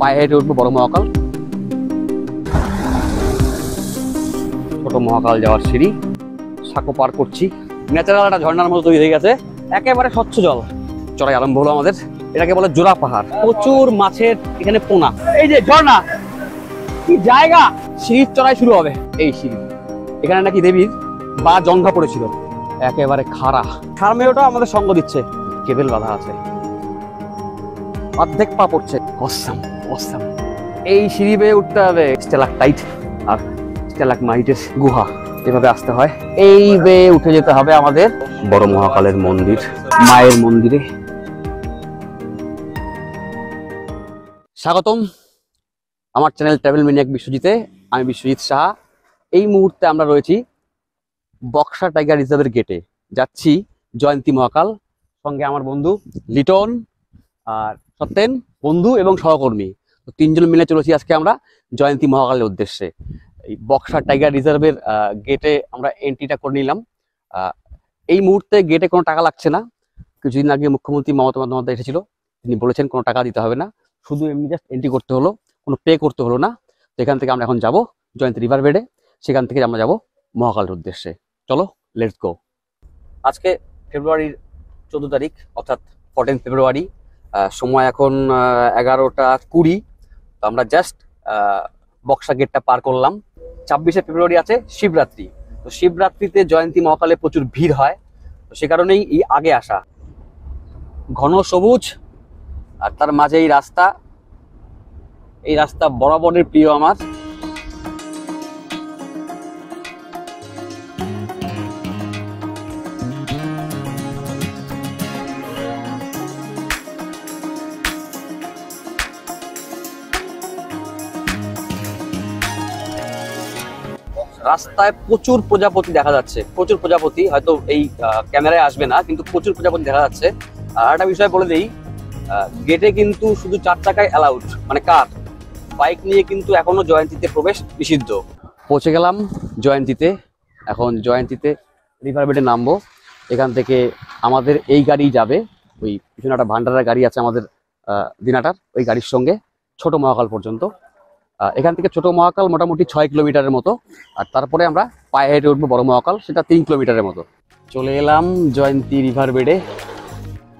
পায়ে হেঁটে উঠবো বড় মহাকাল। ছোট মহাকাল যাওয়ার সিঁড়ি, সাঁকো পার করছি। ন্যাচারাল একটা ঝর্ণার মতো তৈরি হয়ে গেছে, একেবারে স্বচ্ছ জল। চড়াই আরম্ভ হলো আমাদের। এটাকে বলে জোড়া পাহাড়, প্রচুর মাছের এখানে পোনা। এই যে ঝর্ণা, কি জায়গা! সিঁড়ির চড়াই শুরু হবে। এই সিঁড়ি, এখানে নাকি দেবীর বা জঙ্ঘা পড়েছিল। একেবারে খাড়া, খারমেয়টা আমাদের সঙ্গ দিচ্ছে। কেবেল বাঁধা আছে, অর্ধেক পা পড়ছে। Awesome awesome. এই সিঁড়ি বেয়ে উঠতে হবে। স্ট্যালাকটাইট আর স্ট্যালাকমাইটের গুহা, এভাবে আসতে হয়। এই বেয়ে উঠে যেতে হবে আমাদের বড় মহাকালের মন্দির, মায়ের মন্দিরে। স্বাগতম আমার চ্যানেল ট্রাভেল ম্যানিয়াক বিশ্বজিতে। আমি বিশ্বজিৎ সাহা। এই মুহূর্তে আমরা রয়েছি বক্সা টাইগার রিজার্ভের গেটে, যাচ্ছি জয়ন্তী মহাকাল। সঙ্গে আমার বন্ধু লিটন আর সত্যেন, বন্ধু এবং সহকর্মী। তো তিনজন মিলে চলেছি আজকে আমরা জয়ন্তী মহাকালের উদ্দেশ্যে। এই বক্সা টাইগার রিজার্ভের গেটে আমরা এন্ট্রিটা করে নিলাম। এই মুহূর্তে গেটে কোনো টাকা লাগছে না। কিছুদিন আগে মুখ্যমন্ত্রী মমতা বন্দ্যোপাধ্যায় এসেছিল, তিনি বলেছেন কোনো টাকা দিতে হবে না, শুধু এমনি জাস্ট এন্ট্রি করতে হলো, কোনো পে করতে হলো না। তো এখান থেকে আমরা এখন যাব জয়ন্তী রিভার বেডে, সেখান থেকে আমরা যাব মহাকালের উদ্দেশ্যে। চলো, লেটস গো। আজকে ফেব্রুয়ারির 14 তারিখ, অর্থাৎ 14 ফেব্রুয়ারি। সময় এখন 11:20। তো আমরা জাস্ট বক্সা গেটটা পার করলাম। 26শে ফেব্রুয়ারি আছে শিবরাত্রি। তো শিবরাত্রিতে জয়ন্তী মহাকালে প্রচুর ভিড় হয়, তো সে কারণেই এই আগে আসা। ঘন সবুজ আর তার মাঝে এই রাস্তা। এই রাস্তা বরাবরের প্রিয় আমার। রাস্তায় প্রচুর প্রজাপতি দেখা যাচ্ছে, প্রচুর প্রজাপতি। হয়তো এই ক্যামেরায় আসবে না, কিন্তু প্রচুর প্রজাপতি দেখা যাচ্ছে। আর একটা বিষয় বলে দেই, গেটে কিন্তু শুধু 4 চাকায় অ্যালাউড, মানে কার। বাইক নিয়ে কিন্তু এখনো জয়ন্তীতে প্রবেশ নিষিদ্ধ। পৌঁছে গেলাম জয়ন্তীতে। এখন জয়ন্তীতে রিভার বেডে নামবো। এখান থেকে আমাদের এই গাড়ি যাবে, ওই পিছনে একটা ভান্ডারের গাড়ি আছে আমাদের দিনাটার, ওই গাড়ির সঙ্গে ছোট মহাকাল পর্যন্ত। এখান থেকে ছোট মহাকাল মোটামুটি 6 কিলোমিটারের মতো। আর তারপরে আমরা পায়ে হেঁটে উঠবো বড় মহাকাল, সেটা 3 কিলোমিটারের মতো। চলে এলাম জয়ন্তী রিভার বেডে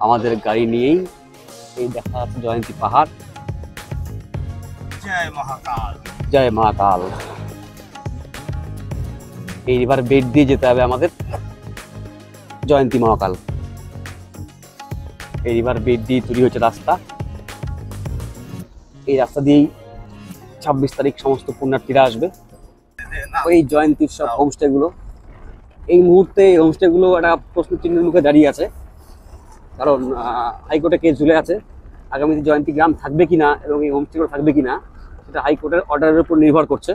আমাদের গাড়ি নিয়েই। এই দেখা যাচ্ছে জয়ন্তী পাহাড়। জয় মহাকাল, জয় মহাকাল। এই রিভার বেড দিয়ে যেতে হবে আমাদের জয়ন্তী মহাকাল। এই রিভার বেড দিয়ে তৈরি হয়েছে রাস্তা। এই রাস্তা দিয়েই 26 তারিখ সমস্ত পুণ্যার্থীরা আসবে। ওই জয়ন্তীর সব হোমস্টে গুলো। এই মুহূর্তে এই হোমস্টে গুলো একটা প্রশ্ন চিহ্নের মুখে দাঁড়িয়ে আছে, কারণ হাইকোর্টে কেস ঝুলে আছে। আগামীতে জয়ন্তী গ্রাম থাকবে কিনা এবং এই হোমস্টে গুলো থাকবে কিনা, সেটা হাইকোর্টের অর্ডারের উপর নির্ভর করছে।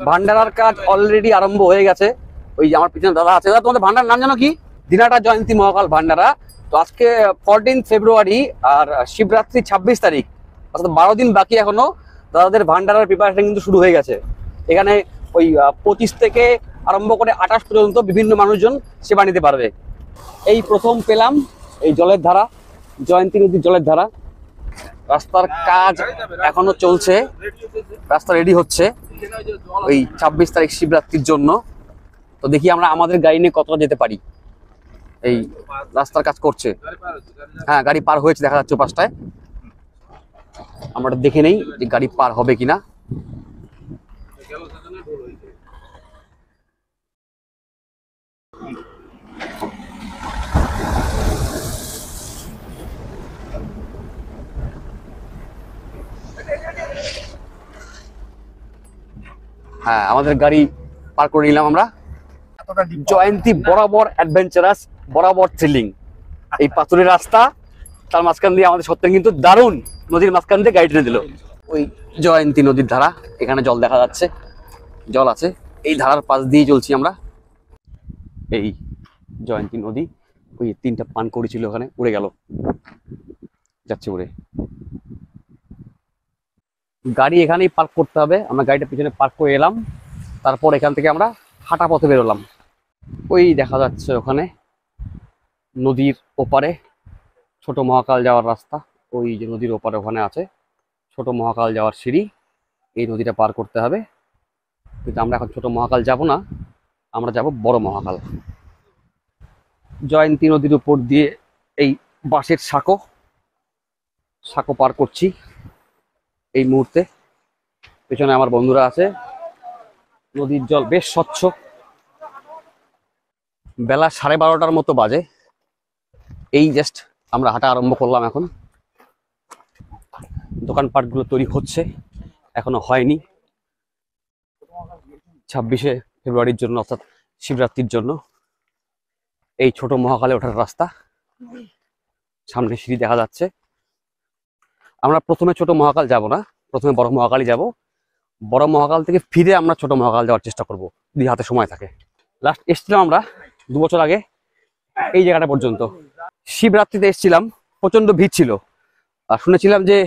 ভান্ডারার কাজ অলরেডি আরম্ভ হয়ে গেছে। ওই আমার পিছনে দাদা আছে। দাদা, তোমাদের ভান্ডার নাম জানো কি? দিনাটা জয়ন্তী মহাকাল ভান্ডারা। তো আজকে 14 ফেব্রুয়ারি আর শিবরাত্রি 26 তারিখ, অর্থাৎ 12 দিন বাকি এখনো। দাদাদের ভান্ডারার প্রিপারেশন কিন্তু শুরু হয়ে গেছে। এখানে ওই 25 থেকে আরম্ভ করে 28 পর্যন্ত বিভিন্ন মানুষজন সেবা নিতে পারবে। এই প্রথম পেলাম এই জলের ধারা, জয়ন্তী নদীর জলের ধারা। রাস্তার কাজ এখনো চলছে, রাস্তা রেডি হচ্ছে ওই 26 তারিখ শিবরাত্রির জন্য। তো দেখি আমরা আমাদের গাড়ি নিয়ে কতটা যেতে পারি। এই রাস্তার কাজ করছে, হ্যাঁ গাড়ি পার হয়েছে দেখা যাচ্ছে পাশটায়। আমরা দেখে নেই যে গাড়ি পার হবে কিনা। হ্যাঁ, আমাদের গাড়ি পার করে নিলাম আমরা। জয়ন্তী বরাবর অ্যাডভেঞ্চারাস, বরাবর থ্রিলিং। এই পাথরের রাস্তা, তার মাঝখান দিয়ে আমাদের সত্যেন কিন্তু দারুণ নদীর মাঝখান দিয়ে গাড়ি টেনে দিল। ওই জয়ন্তী নদীর ধারা, এখানে জল দেখা যাচ্ছে, জল আছে। এই ধারার পাশ দিয়ে চলছি আমরা। এই জয়ন্তী নদী, ওই 3টা পানকৌড়ি ছিল ওখানে, উড়ে গেল, যাচ্ছে উড়ে। গাড়ি এখানেই পার্ক করতে হবে। আমরা গাড়িটা পিছনে পার্ক করে এলাম। তারপর এখান থেকে আমরা হাঁটা পথে বেরোলাম। ওই দেখা যাচ্ছে ওখানে নদীর ওপারে ছোট মহাকাল যাওয়ার রাস্তা। ওই যে নদীর ওপারে ওখানে আছে ছোট মহাকাল যাওয়ার সিঁড়ি, এই নদীটা পার করতে হবে। কিন্তু আমরা এখন ছোট মহাকাল যাব না, আমরা যাব বড় মহাকাল। জয়ন্তী নদীর উপর দিয়ে এই বাঁশের সাঁকো পার করছি এই মুহূর্তে। পেছনে আমার বন্ধুরা আছে। নদীর জল বেশ স্বচ্ছ। বেলা 12:30টার মতো বাজে। এই জাস্ট আমরা হাঁটা আরম্ভ করলাম। এখন দোকানপাটগুলো তৈরি হচ্ছে, এখনো হয়নি। 26শে ফেব্রুয়ারির জন্য, অর্থাৎ শিবরাত্রির জন্য এই ছোট মহাকালে ওঠার রাস্তা। সামনে সিঁড়ি দেখা যাচ্ছে। আমরা প্রথমে ছোট মহাকাল যাব না, প্রথমে বড় মহাকালই যাব। বড় মহাকাল থেকে ফিরে আমরা ছোট মহাকাল যাওয়ার চেষ্টা করব যদি হাতে সময় থাকে। লাস্ট এসেছিলাম আমরা 2 বছর আগে এই জায়গাটা পর্যন্ত। শিবরাত্রিতে এসেছিলাম, প্রচন্ড ভিড় ছিল। আর শুনেছিলাম যে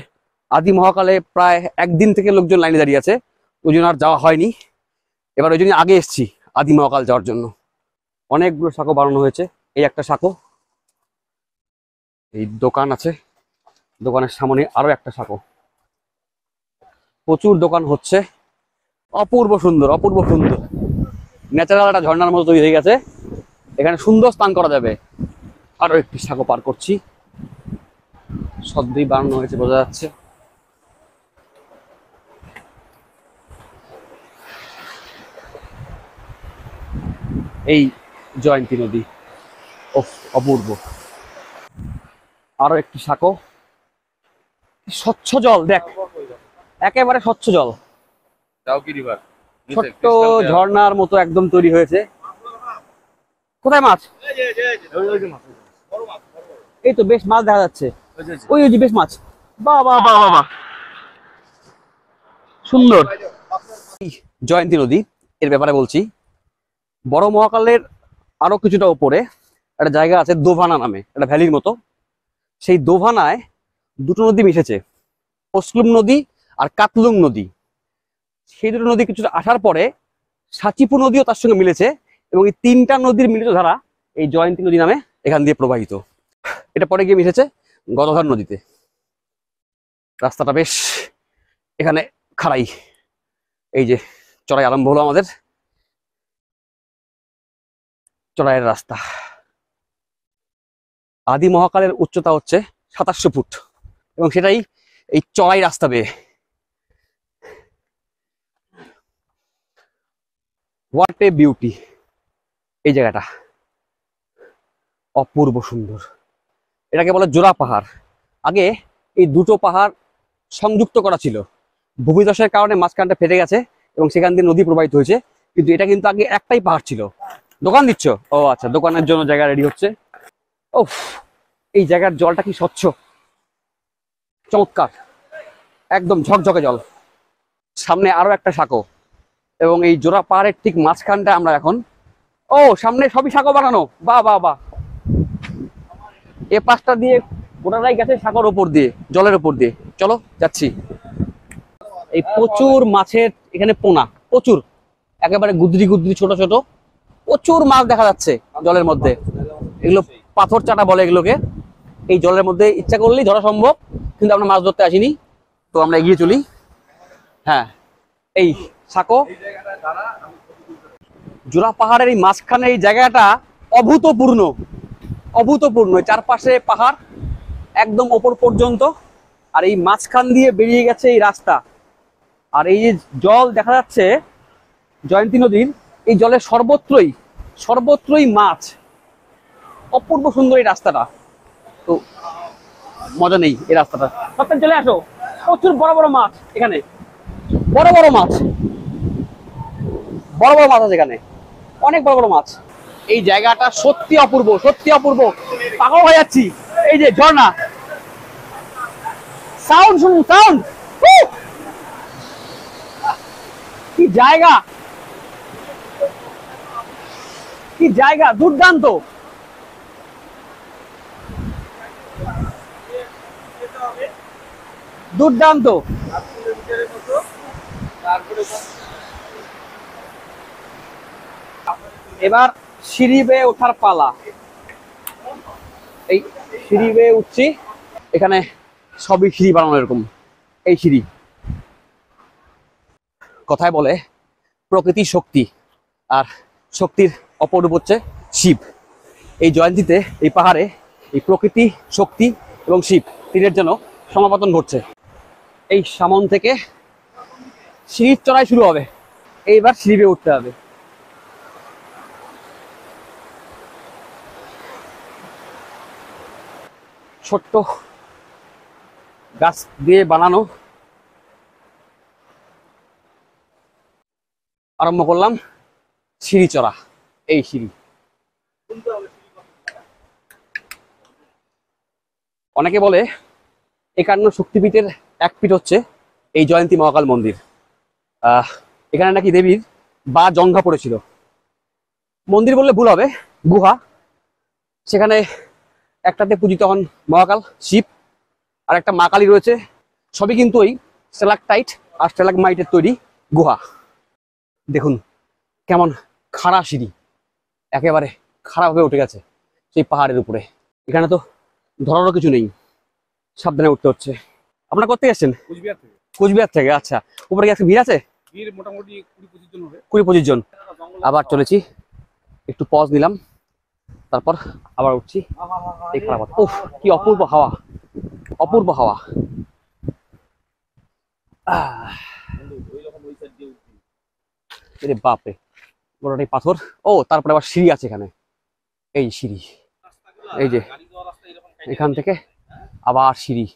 আদি মহাকালে প্রায় 1 দিন থেকে লোকজন লাইনে দাঁড়িয়ে আছে, ওই জন্য আর যাওয়া হয়নি। এবার ওই জন্য আগে এসেছি আদি মহাকাল যাওয়ার জন্য। অনেকগুলো সাঁকো বানানো হয়েছে। এই একটা সাঁকো, এই দোকান আছে, দোকানের সামনে আরো একটা সাঁকো। প্রচুর দোকান হচ্ছে। অপূর্ব সুন্দর, অপূর্ব সুন্দর। ন্যাচারাল একটা ঝর্ণার মতো তৈরি হয়ে গেছে, এখানে সুন্দর স্নান করা যাবে। আরো একটি সাঁকো পার করছি। সদ্যই বানানো হয়েছে বোঝা যাচ্ছে। এই জয়ন্তী নদী, অপূর্ব। আরো একটি সাঁকো। স্বচ্ছ জল দেখ, একেবারে স্বচ্ছ জল। ছোট্ট ঝর্ণার মতো একদম তৈরি হয়েছে। কোথায় মাছ? এই তো বেশ মাছ দেখা যাচ্ছে। ওই যে বেশ মাছ। বাহ বাহ বাহ বাহ, সুন্দর। জয়ন্তী নদী এর ব্যাপারে বলছি। বড় মহাকালের আরো কিছুটা উপরে একটা জায়গা আছে দোভানা নামে, একটা ভ্যালির মতো। সেই দোভানায় দুটো নদী মিশেছে, পসলুম নদী আর কাতলুং নদী। সেই দুটো নদী কিছুটা আসার পরে সাচিপুর নদীও তার সঙ্গে মিলেছে, এবং এই 3টা নদীর মিলিত ধারা এই জয়ন্তী নদী নামে এখান দিয়ে প্রবাহিত। এটা পরে গিয়ে মিশেছে গদাধর নদীতে। রাস্তাটা বেশ এখানে খাড়াই। এই যে চড়াই আরম্ভ হলো আমাদের, চড়াইয়ের রাস্তা। আদি মহাকালের উচ্চতা হচ্ছে 2700 ফুট, এবং সেটাই এই চড়াই রাস্তা বেয়ে। What a beauty! এই জায়গাটা অপূর্ব সুন্দর। এটাকে বলে জোড়া পাহাড়। আগে এই দুটো পাহাড় সংযুক্ত করা ছিল, ভূমিধসের কারণে মাঝখানটা ফেটে গেছে এবং সেখান দিয়ে নদী প্রবাহিত হয়েছে। কিন্তু এটা কিন্তু আগে একটাই পাহাড় ছিল। দোকান দিচ্ছ? ও আচ্ছা, দোকানের জন্য জায়গা রেডি হচ্ছে। ওফ, এই জায়গার জলটা কি স্বচ্ছ, চমৎকার, একদম ঝকঝকে জল। সামনে আরো একটা সাঁকো, এবং এই জোড়া পাহাড়ের ঠিক মাঝখানটা আমরা এখন। ও, সামনে সবই সাঁকো বানানো। বাহ বাহ বাহ। এ পাশটা দিয়ে গোটাটাই গেছে সাঁকোর ওপর দিয়ে, জলের ওপর দিয়ে। চলো যাচ্ছি। এই প্রচুর মাছের এখানে পোনা, প্রচুর, একেবারে গুদরি গুদরি ছোট ছোট প্রচুর মাছ দেখা যাচ্ছে জলের মধ্যে। এগুলো পাথর চাটা বলে এগুলোকে। এই জলের মধ্যে ইচ্ছা করলেই ধরা সম্ভব, কিন্তু আমরা মাছ ধরতে আসিনি, তো আমরা এগিয়ে চলি। হ্যাঁ, এই সাঁকো জোড়া পাহাড়ের এই মাঝখানে এই জায়গাটা অভূতপূর্ণ, অভূতপূর্ণ। চারপাশে পাহাড় একদম ওপর পর্যন্ত, আর এই মাঝখান দিয়ে বেরিয়ে গেছে এই রাস্তা। আর এই যে জল দেখা যাচ্ছে জয়ন্তী নদীর, এই জলে সর্বত্রই সর্বত্রই মাছ। অপূর্ব সুন্দর এই রাস্তাটা। তো মজা নেই এই রাস্তাটা। সবটাই চলে আসো, প্রচুর বড় বড় মাছ এখানে, বড় বড় মাছ, বড় বড় মাছ আছে এখানে, অনেক বড় বড় মাছ। এই জায়গাটা সত্যি অপূর্ব, সত্যি অপূর্ব। পাগল হয়ে যাচ্ছি। এই যে ঝর্ণা, সাউন্ড শুনুন, সাউন্ড। কি জায়গা, কি জায়গা, দুর্দান্ত। দুর্দান্ত। এবার সিঁড়ি বেয়ে ওঠার পালা। এই সিঁড়ি বেয়ে উঠছি, এখানে সবই সিঁড়ি বানানো এরকম। এই সিঁড়ি, কথায় বলে প্রকৃতি শক্তি, আর শক্তির অপরূপ হচ্ছে শিব। এই জয়ন্তীতে এই পাহাড়ে এই প্রকৃতি শক্তি এবং শিব তিনের জন্য সমাপতন ঘটছে। এই সামন থেকে সিঁড়ির চড়াই শুরু হবে। এইবার সিঁড়ি বেয়ে উঠতে হবে। ছোট্ট গাছ দিয়ে বানানো। আরম্ভ করলাম সিঁড়ি চড়া। এই সিঁড়ি, অনেকে বলে 51 শক্তিপীঠের এক পীঠ হচ্ছে এই জয়ন্তী মহাকাল মন্দির। এখানে নাকি দেবীর বা জঙ্ঘা পড়েছিল। মন্দির বললে ভুল হবে, গুহা। সেখানে একটাতে পূজিত হন মহাকাল শিব, আর একটা মা কালী রয়েছে। সবই কিন্তু ওই স্ট্যালাকটাইট আর স্ট্যালাগমাইটের তৈরি গুহা। দেখুন কেমন খাড়া সিঁড়ি, একেবারে খারাপ হয়ে উঠে গেছে সেই পাহাড়ের উপরে। এখানে তো ধরারও কিছু নেই, সাবধানে উঠতে হচ্ছে। আপনারা কোথা থেকে এসেছেন? কুচবিহার থেকে। আচ্ছা, উপরে কি আজকে ভিড় আছে? ভিড় মোটামুটি 20-25 জন হবে। 20-25 জন। আবার চলেছি, একটু পজ নিলাম, তারপর আবার উঠছি। এই খারাপ, উফ কি অপূর্ব হাওয়া, অপূর্ব হাওয়া। বাপরে, গোটাটাই পাথর। ও তারপরে আবার সিঁড়ি আছে এখানে। এই সিঁড়ি, এই যে এখান থেকে আবার সিঁড়ি,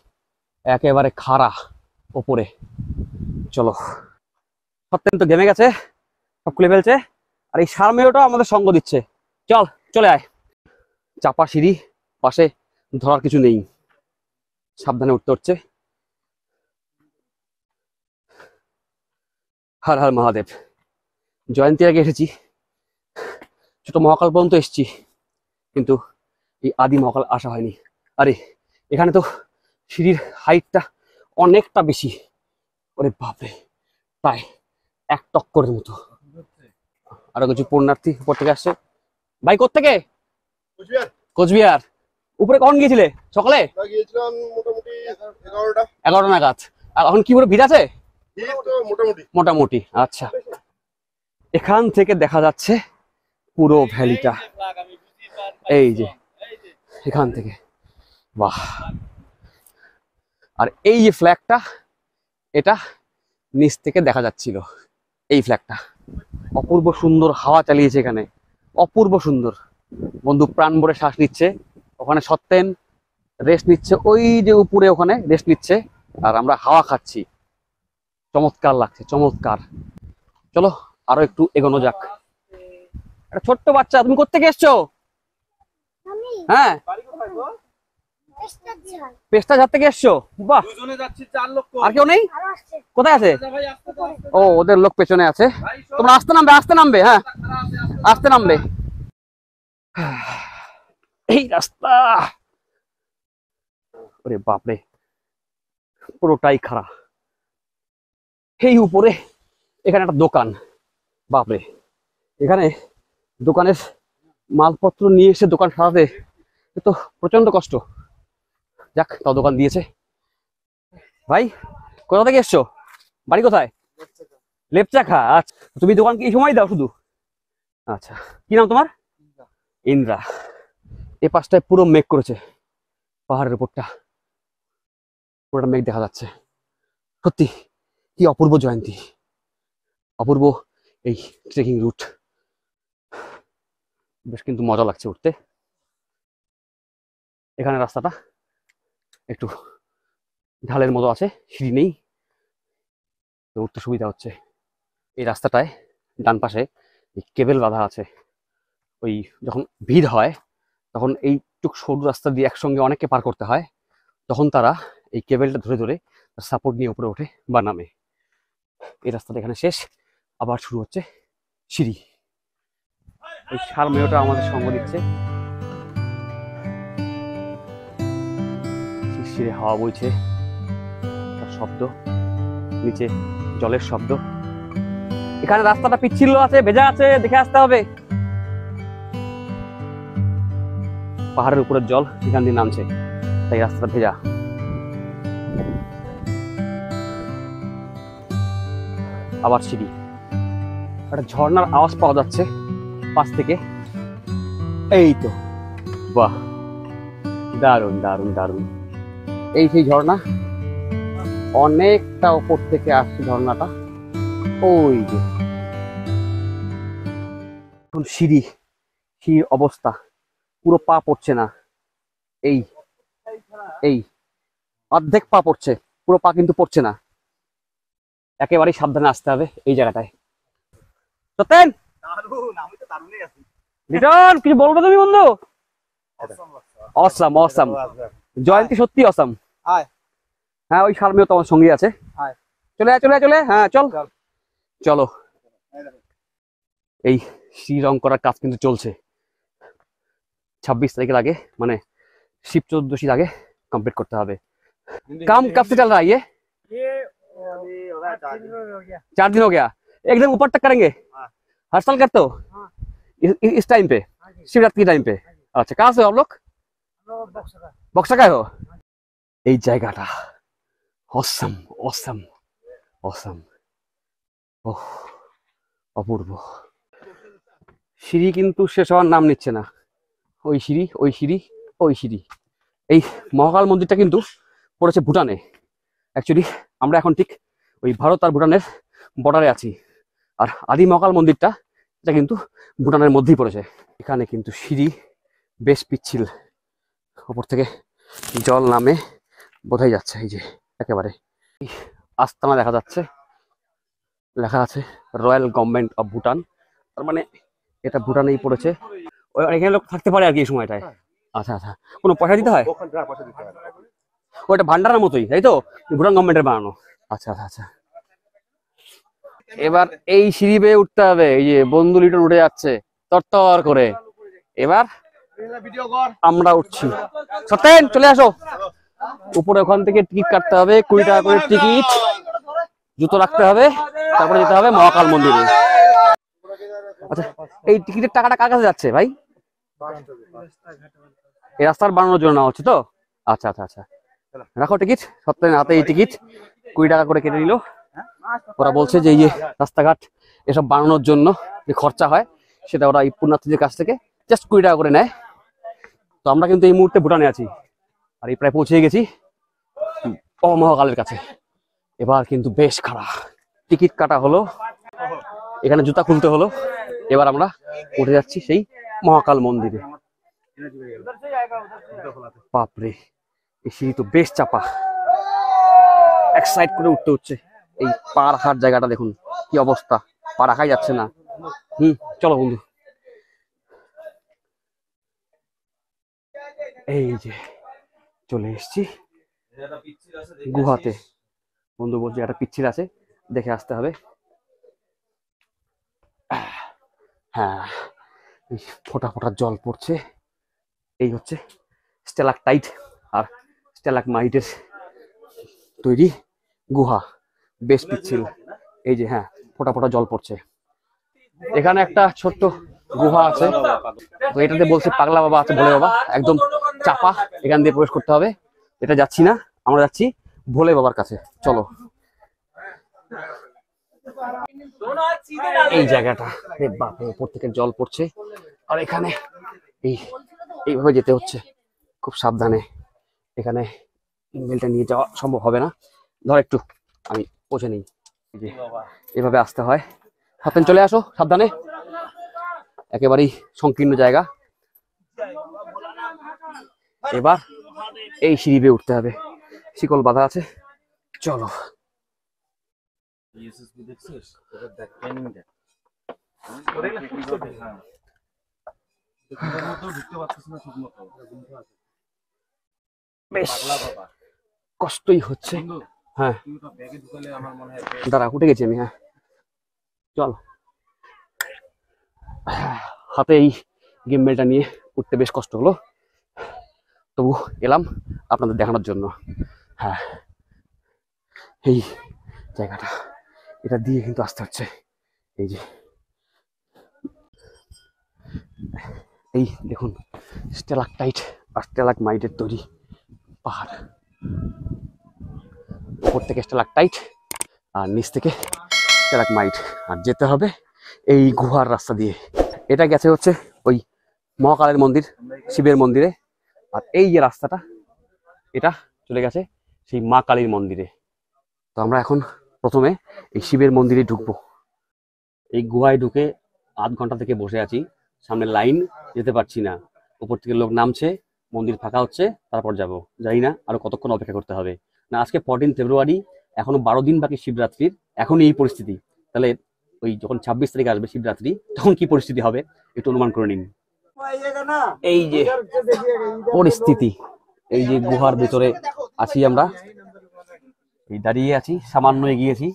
একেবারে খাড়া ওপরে। চলো, সত্যেন তো ঘেমে গেছে, সব খুলে ফেলছে, আর এই সারমেয়টাও আমাদের সঙ্গ দিচ্ছে। চল, চলে আয়। চাপা সিঁড়ি, পাশে ধরার কিছু নেই, সাবধানে উঠতে হচ্ছে। হর হর মহাদেব। জয়ন্তী আগে এসেছি, ছোট মহাকাল পর্যন্ত এসেছি, কিন্তু এই আদি মহাকাল আসা হয়নি। আরে এখানে তো সিঁড়ির হাইটটা অনেকটা বেশি। ওরে বাপরে, প্রায় 1 টক্করের মতো। আরো কিছু পুণ্যার্থী উপর থেকে আসছে। ভাই কোত্থেকে? কোচবিহার। উপরে কখন গিয়েছিলে? সকালে? গিয়েছিলাম মোটামুটি 11টা। 11টা নাগাদ। আর এখন কি করে ভিড় আছে? মোটামুটি মোটামুটি। আচ্ছা, এখান থেকে দেখা যাচ্ছে পুরো ভ্যালিটা। এই যে এখান থেকে, বাহ। আর এই যে ফ্ল্যাগটা, এটা নিচ থেকে দেখা যাচ্ছিল। এই ফ্ল্যাগটা অপূর্ব সুন্দর হাওয়া চালিয়েছে এখানে, অপূর্ব সুন্দর। বন্ধু প্রাণ ভরে শ্বাস নিচ্ছে, ওখানে সত্যেন রেস্ট নিচ্ছে, ওই যে উপরে ওখানে রেস্ট নিচ্ছে, আর আমরা হাওয়া খাচ্ছি। চমৎকার লাগছে, চমৎকার। চলো আরো একটু এগোনো যাক। একটা ছোট্ট বাচ্চা, তুমি কোত্থেকে এসছো? হ্যাঁ, পেস্তা ঝাড় থেকে এসছো? বাহ। দুজনে যাচ্ছি, 4 লোক। আর কেউ নেই? কোথায় আছে? ভাই আসতে তো, ও, ওদের লোক পেছনে আছে। তোমরা আসতে নামবে, আসতে নামবে। হ্যাঁ, আসতে নামবে। এই রাস্তা, ওরে বাপরে, পুরোটাই খারাপ। এই উপরে এখানে একটা দোকান, বাপরে। এখানে দোকানের মালপত্র নিয়ে এসে দোকান সারাতে তো প্রচন্ড কষ্ট। যাক, তাও দোকান দিয়েছে। ভাই কোথা থেকে এসছো? বাড়ি কোথায়? লেপচাখা। আচ্ছা, তুমি দোকান কি সময় দাও শুধু? আচ্ছা, কি নাম তোমার? ইন্দ্রা। এ পাশটায় পুরো মেঘ করেছে, পাহাড়ের উপরটা পুরোটা মেঘ দেখা যাচ্ছে। সত্যি কি অপূর্ব জয়ন্তী, অপূর্ব এই ট্রেকিং রুট। বেশ কিন্তু মজা লাগছে উঠতে। এখানে রাস্তাটা একটু ঢালের মতো আছে, সিঁড়ি নেই, উঠতে সুবিধা হচ্ছে। এই রাস্তাটায় ডান পাশে কেবেল বাঁধা আছে। ওই যখন ভিড় হয় তখন এইটুক সরু রাস্তা দিয়ে একসঙ্গে অনেককে পার করতে হয়, তখন তারা এই কেবেলটা ধরে ধরে সাপোর্ট নিয়ে উপরে ওঠে বা নামে। এই রাস্তাটা এখানে শেষ, আবার শুরু হচ্ছে সিঁড়ি। এই সারমেয়টা আমাদের সঙ্গ দিচ্ছে, শিরশিরে হাওয়া বইছে, তার শব্দ, নিচে জলের শব্দ। এখানে রাস্তাটা পিচ্ছিল আছে, ভেজা আছে, দেখে আসতে হবে। পাহাড়ের উপরের জল এখান দিয়ে নামছে, তাই রাস্তাটা ভেজা। আবার সিঁড়ি, একটা ঝর্ণার আওয়াজ পাওয়া যাচ্ছে পাশ থেকে। এই তো, বাহ, দারুণ দারুণ দারুণ। এই সেই ঝর্ণা, অনেকটা উপর থেকে আসছে ঝর্ণাটা। ওই যে এখন সিঁড়ির অবস্থা, পুরো পা পড়ছে না। এই এই অর্ধেক পা পড়ছে, পুরো পা কিন্তু পড়ছে না। একেবারেই সাবধানে আসতে হবে এই জায়গাটায়। সত্যেন, লিটন, কিছু বলবো তুমি বন্ধু? অসাম অসাম, জয়ন্তী সত্যি অসাম। হ্যাঁ, ওই শালমিও তোমার সঙ্গী আছে। চলে আয় চলে আয় চলে আয়। হ্যাঁ চল চলো। এই সিঁড়ি রং করার কাজ কিন্তু চলছে। 26 তারিখের আগে, মানে শিব চতুর্দশীর আগে कंप्लीट करते হবে। काम कब से चल रहा है ये 4 दिन हो गया। एकदम ऊपर तक करेंगे? हर साल करते हो? इस टाइम पे, शिवरात्रि के टाइम पे? अच्छा, कहाँ से हो आप लोग? बक्सा का हो? এই জায়গাটা অসাম অসাম অসাম, ওহ অপূর্ব। সিঁড়ি কিন্তু শেষ হওয়ার নাম নিচ্ছে না। ওই সিঁড়ি ওই সিঁড়ি ওই সিঁড়ি। এই মহাকাল মন্দিরটা কিন্তু পড়েছে ভুটানে। অ্যাকচুয়ালি আমরা এখন ঠিক ওই ভারত আর ভুটানের বর্ডারে আছি। আর আদি মহাকাল মন্দিরটা, এটা কিন্তু ভুটানের মধ্যেই পড়েছে। এখানে কিন্তু সিঁড়ি বেশ পিচ্ছিল, ওপর থেকে জল নামে বোঝাই যাচ্ছে। এই যে একেবারে আস্তানা দেখা যাচ্ছে, লেখা আছে রয়্যাল গভর্নমেন্ট অফ ভুটান, তার মানে এটা ভুটানেই পড়েছে। এখানে লোক থাকতে পারে আর কি এই সময়টায়। আচ্ছা আচ্ছা, কোনো পয়সা দিতে হয়? ওটা ভান্ডারের মতোই, তাই তো? ভুটান গভর্নমেন্টের বানানো। আচ্ছা আচ্ছা আচ্ছা। এবার এই সিঁড়ি বেয়ে উঠতে হবে। এই যে বন্ধু লিটন উঠে যাচ্ছে তরতর করে। এবার আমরা উঠছি। সত্যেন চলে আসো উপরে। ওখান থেকে টিকিট কাটতে হবে, 20 টাকা করে টিকিট। জুতো রাখতে হবে, তারপরে যেতে হবে মহাকাল মন্দিরে। আচ্ছা, এই টিকিটের টাকাটা কার কাছে যাচ্ছে ভাই? এই রাস্তার বানানোর জন্য নেওয়া হচ্ছে তো? আচ্ছা আচ্ছা আচ্ছা, রাখো টিকিট। সত্যেন হাতে এই টিকিট 20 টাকা করে কেটে নিল। ওরা বলছে যে এই যে রাস্তাঘাট এসব বানানোর জন্য যে খরচা হয়, সেটা ওরা এই পুণ্যার্থীদের কাছ থেকে জাস্ট 20 টাকা করে নেয়। তো আমরা কিন্তু এই মুহূর্তে ভুটানে আছি, আর এই প্রায় পৌঁছে গেছি মহাকালের কাছে। এবার কিন্তু বেশ খারাপ। টিকিট কাটা হলো, এখানে জুতা খুলতে হলো। এবার আমরা উঠে যাচ্ছি সেই মহাকাল মন্দিরে। বাপরে, এই সিঁড়ি তো বেশ চাপা, এক সাইড করে উঠতে হচ্ছে। এই পা রাখার জায়গাটা দেখুন কি অবস্থা, পা রাখাই যাচ্ছে না। চলো বন্ধু। এই যে চলে এসছি গুহাতে। বন্ধু বলছে একটা পিচ্ছিল আছে, দেখে আসতে হবে। হ্যাঁ, ফোঁটা ফোঁটা জল পড়ছে। এই হচ্ছে স্ট্যালাকটাইট আর স্ট্যালাকমাইটের তৈরি গুহা, বেশ পিচ্ছিল। এই যে হ্যাঁ, ফোঁটা ফোঁটা জল পড়ছে। এখানে একটা ছোট্ট গুহা আছে, তো এটাতে বলছে পাগলা বাবা আছে, ভোলে বাবা, একদম চাপা। এখান দিয়ে প্রবেশ করতে হবে। এটা যাচ্ছি না, আমরা যাচ্ছি ভোলে বাবার কাছে। চলো। এই জায়গাটা বাপরে, উপর থেকে জল পড়ছে। আর এখানে এইভাবে যেতে হচ্ছে খুব সাবধানে। এখানে ইমেলটা নিয়ে যাওয়া সম্ভব হবে না। ধর একটু আমি পৌঁছে নিই। এভাবে আসতে হয়। হাতেন চলে আসো সাবধানে, একেবারেই সংকীর্ণ জায়গা। এবার এই সিঁড়ি বেয়ে উঠতে হবে, শিকল বাঁধা আছে। চলো। বেশ কষ্টই হচ্ছে। হ্যাঁ দাঁড়া, উঠে গেছি আমি। হ্যাঁ চল। হাতে এই গিম্বেলটা নিয়ে উঠতে বেশ কষ্ট হলো, তবু এলাম আপনাদের দেখানোর জন্য। হ্যাঁ, এই জায়গাটা, এটা দিয়ে কিন্তু আসতে হচ্ছে। এই যে এই দেখুন স্ট্যালাকটাইট আর স্ট্যালাকমাইটের তৈরি পাহাড়। উপর থেকে স্ট্যালাকটাইট আর নিচ থেকে স্ট্যালাকমাইট। আর যেতে হবে এই গুহার রাস্তা দিয়ে। এটা গেছে হচ্ছে ওই মহাকালের মন্দির, শিবের মন্দিরে। আর এই যে রাস্তাটা, এটা চলে গেছে সেই মা কালীর মন্দিরে। তো আমরা এখন প্রথমে এই শিবের মন্দিরে ঢুকবো। এই গুহায় ঢুকে আধ ঘন্টা থেকে বসে আছি, সামনে লাইন, যেতে পারছি না। উপর থেকে লোক নামছে, মন্দির ফাঁকা হচ্ছে, তারপর যাব। জানি না আরো কতক্ষণ অপেক্ষা করতে হবে। না, আজকে 14 ফেব্রুয়ারি, এখনো 12 দিন বাকি শিবরাত্রির, এখন এই পরিস্থিতি। তাহলে ওই যখন 26 তারিখ আসবে শিবরাত্রি, তখন কি পরিস্থিতি হবে একটু অনুমান করে নিন। এই যে পরিস্থিতি, এই যে গুহার ভিতরে আছি আমরা, এই দাঁড়িয়ে আছি, সামান্য এগিয়েছি,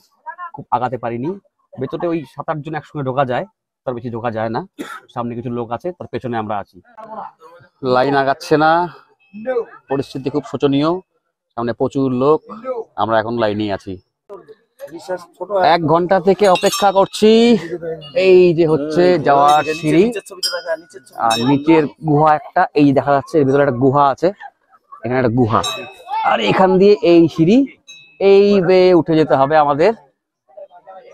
খুব আগাতে পারিনি। ভেতরে ওই 7-8 জন একসঙ্গে ঢোকা যায়, তার বেশি ঢোকা যায় না। সামনে কিছু লোক আছে, তার পেছনে আমরা আছি। লাইন আগাচ্ছে না, পরিস্থিতি খুব শোচনীয়। সামনে প্রচুর লোক, আমরা এখন লাইনে আছি। 1 ঘন্টা থেকে অপেক্ষা করছি। এই যে হচ্ছে যাওয়ার সিঁড়ি, আর নিচের গুহা একটা, এই দেখা যাচ্ছে এর ভিতরে একটা গুহা আছে, এখানে একটা গুহা। আর এখান দিয়ে এই সিঁড়ি, এই বেয়ে উঠে যেতে হবে আমাদের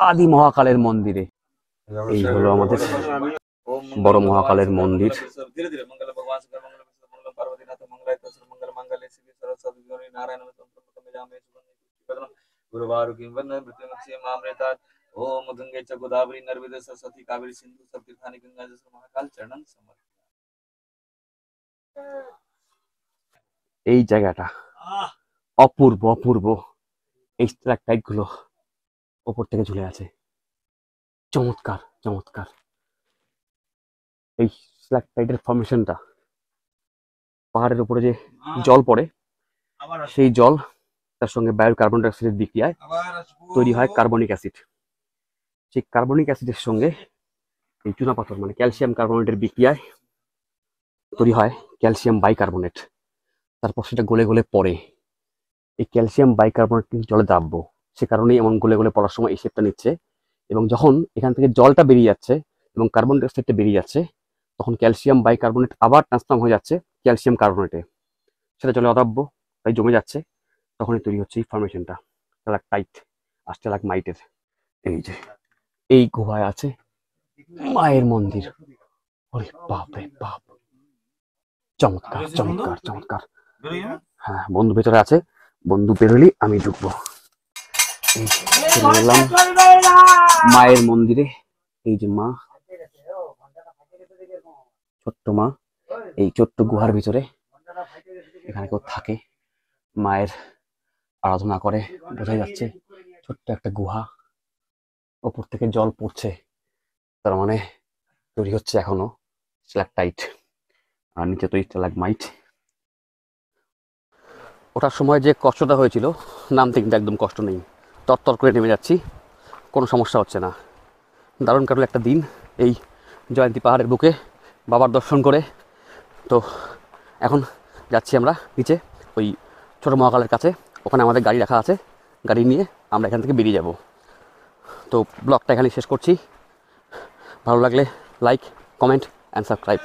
আদি মহাকালের মন্দিরে। এই হলো আমাদের বড় মহাকালের মন্দির। এই জায়গাটা অপূর্ব অপূর্ব। এই স্ট্যালাকটাইট গুলো উপর থেকে ঝুলে আছে, চমৎকার চমৎকার। এই স্ট্যালাকটাইটের ফর্মেশনটা, পাহাড়ের উপরে যে জল পড়ে, সেই জল তার সঙ্গে বায়ুর কার্বন ডাই অক্সাইডের বিক্রিয়ায় তৈরি হয় কার্বনিক অ্যাসিড। সেই কার্বনিক অ্যাসিডের সঙ্গে এই চুনাপাথর মানে ক্যালসিয়াম কার্বনেটের বিক্রিয়ায় তৈরি হয় ক্যালসিয়াম বাইকার্বনেট। তারপর সেটা গলে গলে পড়ে। এই ক্যালসিয়াম বাইকার্বনেট কিন্তু জলে দাব্য, সে কারণেই এমন গলে গলে পড়ার সময় এই শেপটা নিচ্ছে। এবং যখন এখান থেকে জলটা বেরিয়ে যাচ্ছে এবং কার্বন ডাই অক্সাইডটা বেরিয়ে যাচ্ছে, তখন ক্যালসিয়াম বাইকার্বনেট আবার ট্রান্সফর্ম হয়ে যাচ্ছে ক্যালসিয়াম কার্বনেটে, সেটা জলে অদাব্য, তাই জমে যাচ্ছে। তখনই তৈরি হচ্ছে এই ফর্মেশনটা স্ট্যালাকটাইট আর স্ট্যালাকমাইটের। এই যে এই গুহায় আছে মায়ের মন্দির। ওরে বাপ রে বাপ, চমৎকার চমৎকার চমৎকার। হ্যাঁ, বন্ধু ভেতরে আছে, বন্ধু বেরোলি আমি ঢুকবো। এই চলে এলাম মায়ের মন্দিরে। এই যে মা, ছোট্ট মা, এই ছোট্ট গুহার ভিতরে এখানে কেউ থাকে, মায়ের আরাধনা করে, বোঝা যাচ্ছে। ছোট্ট একটা গুহা, ওপর থেকে জল পড়ছে, তার মানে তৈরি হচ্ছে এখনো স্ট্যালাকটাইট, আর নিচে তৈরি স্ট্যালাকমাইট। ওঠার সময় যে কষ্টটা হয়েছিল, নামতে কিন্তু একদম কষ্ট নেই, তরতর করে নেমে যাচ্ছি, কোনো সমস্যা হচ্ছে না। দারুণ কাটল একটা দিন এই জয়ন্তী পাহাড়ের বুকে বাবার দর্শন করে। তো এখন যাচ্ছি আমরা নিচে ওই ছোটো মহাকালের কাছে, ওখানে আমাদের গাড়ি রাখা আছে, গাড়ি নিয়ে আমরা এখান থেকে বেরিয়ে যাব। তো ব্লগটা এখানে শেষ করছি। ভালো লাগলে লাইক, কমেন্ট অ্যান্ড সাবস্ক্রাইব।